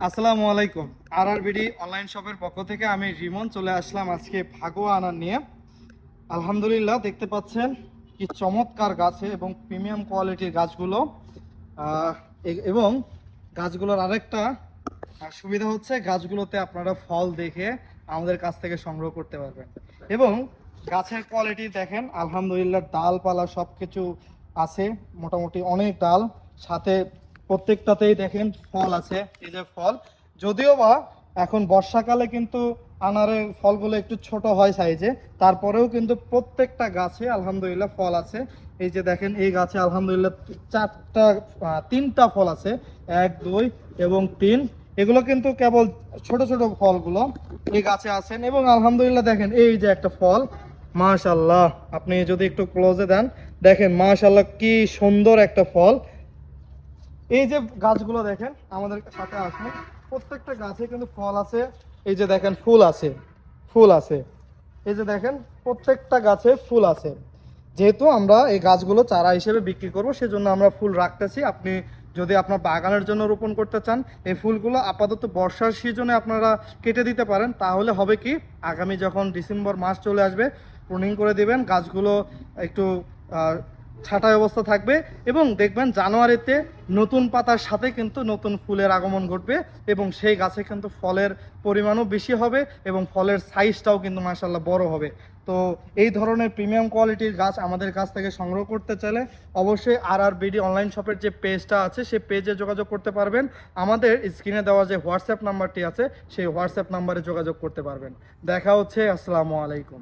আসসালামু আলাইকুম। RRBD online শপের পক্ষ থেকে আমি রিমন চলে আসলাম আজকে ভাগোয়া আনার নিয়ে। আলহামদুলিল্লাহ, দেখতে পাচ্ছেন কি চমৎকার গাছে এবং প্রিমিয়াম কোয়ালিটির গাছগুলো। আহ, এবং গাছগুলোর আরেকটা সুবিধা হচ্ছে গাছগুলোতে আপনারা ফল দেখে আমাদের কাছ থেকে সংগ্রহ করতে পারবেন। এবং গাছের কোয়ালিটি দেখেন, আলহামদুলিল্লাহ ডালপালা সব কিছু আছে, মোটামুটি অনেক ডাল, সাথে প্রত্যেকটাতেই দেখেন ফল আছে। এই যে ফল, যদিও বা এখন বর্ষাকালে কিন্তু আনারের ফলগুলো একটু ছোট হয় সাইজে, তারপরেও কিন্তু প্রত্যেকটা গাছে আলহামদুলিল্লাহ ফল আছে। এই যে দেখেন, এই গাছে আলহামদুলিল্লাহ তিনটা ফল আছে, 1 2 এবং 3। এগুলো কিন্তু কেবল ছোট ছোট ফলগুলো এই গাছে আছেন। এবং আলহামদুলিল্লাহ দেখেন, এই যে একটা ফল, মাশাল্লাহ, আপনি যদি একটু ক্লোজে দেন দেখেন মাশাল্লাহ কি সুন্দর একটা ফল। এই যে গাছগুলো দেখেন আমাদের সাথে আসুন, প্রত্যেকটা গাছে কিন্তু ফল আছে। এই যে দেখেন ফুল আছে, ফুল আছে। এই যে দেখেন প্রত্যেকটা গাছে ফুল আছে। যেহেতু আমরা এই গাছগুলো চারা হিসেবে বিক্রি করব, সেজন্য আমরা ফুল রাখতেছি। আপনি যদি আপনার বাগানের জন্য রোপণ করতে চান, এই ফুলগুলো আপাতত বর্ষার সিজনে আপনারা কেটে দিতে পারেন। তাহলে হবে কি, আগামী যখন ডিসেম্বর মাস চলে আসবে, প্রুনিং করে দিবেন, গাছগুলো একটু ছাঁটাই অবস্থা থাকবে। এবং দেখবেন জানুয়ারিতে নতুন পাতার সাথে কিন্তু নতুন ফুলের আগমন ঘটবে, এবং সেই গাছে কিন্তু ফলের পরিমাণও বেশি হবে এবং ফলের সাইজটাও কিন্তু মাশাআল্লাহ বড় হবে। তো এই ধরনের প্রিমিয়াম কোয়ালিটির গাছ আমাদের কাছ থেকে সংগ্রহ করতে চাইলে অবশ্যই RRBD অনলাইন শপের যে পেজটা আছে সেই পেজে যোগাযোগ করতে পারবেন। আমাদের স্ক্রিনে দেওয়া যে হোয়াটসঅ্যাপ নাম্বারটি আছে সেই হোয়াটসঅ্যাপ নাম্বারে যোগাযোগ করতে পারবেন। দেখা হচ্ছে। আসসালামু আলাইকুম।